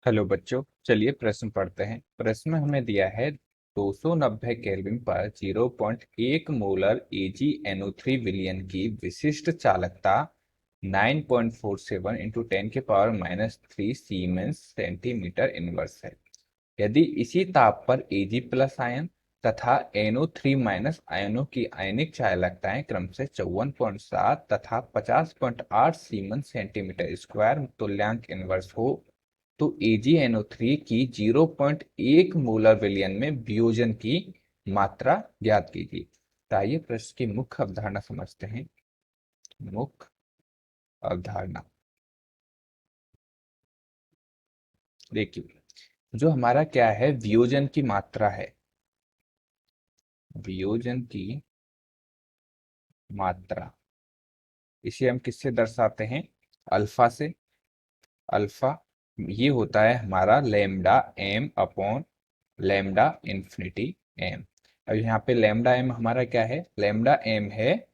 Hello बच्चों, चलिए प्रश्न पढ़ते हैं। प्रश्न में हमें दिया है 290 केल्विन पर 0.1 मोलर AgNO3 विलयन की विशिष्ट चालकता 9.47 इंटू 10 के पावर -3 सीमेंस सेंटीमीटर इनवर्स है। यदि इसी ताप पर Ag प्लस आयन तथा NO3 माइनस आयनों की आयनिक चालकताएं क्रमशः 54.7 तथा 50.8 सीमेंस सेंटीमीटर स्क्वायर तुल्यांक इनवर्स हो, तो AgNO3 की 0.1 मोलर विलयन में वियोजन की मात्रा ज्ञात कीजिए। तो आइए प्रश्न की मुख्य अवधारणा समझते हैं। मुख्य अवधारणा देखिए, जो हमारा क्या है, वियोजन की मात्रा है। वियोजन की मात्रा, इसे हम किससे दर्शाते हैं? अल्फा से। अल्फा ये होता है हमारा lambda M upon lambda infinity M. अब यहाँ पे लैम्डा एम हमारा क्या है? लैम्डा एम है,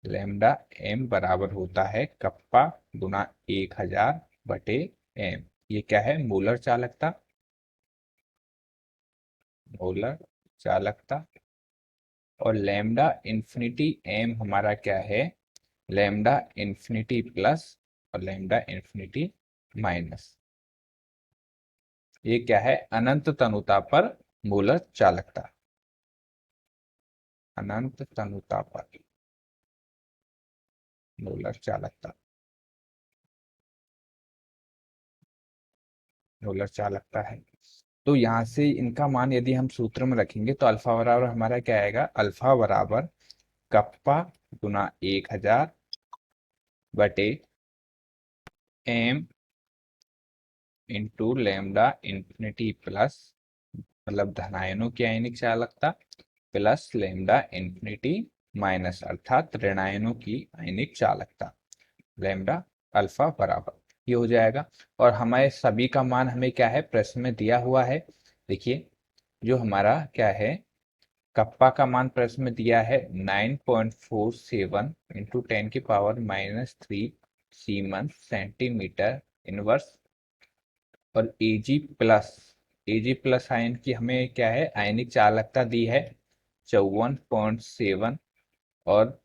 लैम्डा एम बराबर होता है कप्पा गुना 1000 बटे एम। ये क्या है? मोलर चालकता। मोलर चालकता। और लैम्डा इंफिनिटी एम हमारा क्या है? लैम्डा इंफिनिटी प्लस और लैम्डा इंफिनिटी माइनस। ये क्या है? अनंत तनुता पर मोलर चालकता। अनंत तनुता पर मोलर चालकता। मोलर चालकता है। तो यहाँ से इनका मान यदि हम सूत्र में रखेंगे तो अल्फा बराबर हमारा क्या आएगा? अल्फा बराबर कप्पा गुना 1000 बटे M into lambda infinity plus, मतलब धनायनों की आयनिक चालकता, प्लस लैम्डा इंफिनिटी माइनस अर्थात ऋणायनों की आयनिक चालकता। लैम्डा अल्फा बराबर ये हो जाएगा। और हमारे सभी का मान हमें क्या है? प्रश्न में दिया हुआ है। देखिए, जो हमारा क्या है, कप्पा का मान प्रश्न में दिया है 9.47 इंटू 10 की पावर -3 सीमन सेंटीमीटर इनवर्स। और एजी प्लस आयन की हमें क्या है? आयनिक चालकता दी है 54.7। और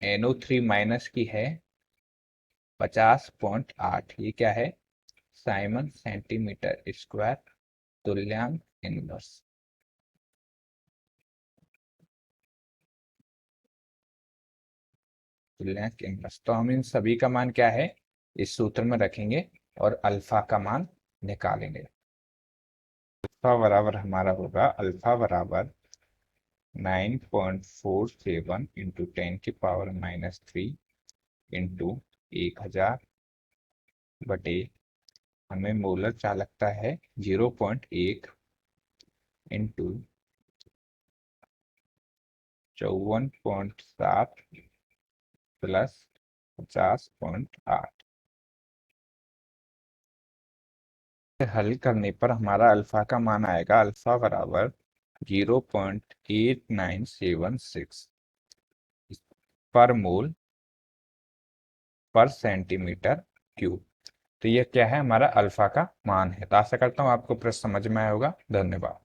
NO3 माइनस की है 50.8। ये क्या है? साइमन सेंटीमीटर स्क्वायर तुल्यांक इनवर्स। तुल्यांक इनवर्स, तो हम इन सभी का मान क्या है, इस सूत्र में रखेंगे और अल्फा का मान निकालेंगे। अल्फा बराबर हमारा होगा, अल्फा बराबर 9.47 इंटू 10 की पावर -3 इंटू 1000 बटे, हमें मोलर चालकता है 0.1 इंटू 54.7 प्लस 50.8। हल करने पर हमारा अल्फा का मान आएगा, अल्फा बराबर 0.8976 पर मोल पर सेंटीमीटर क्यूब। तो ये क्या है? हमारा अल्फा का मान है। तो आशा करता हूँ आपको प्रश्न समझ में आया होगा। धन्यवाद।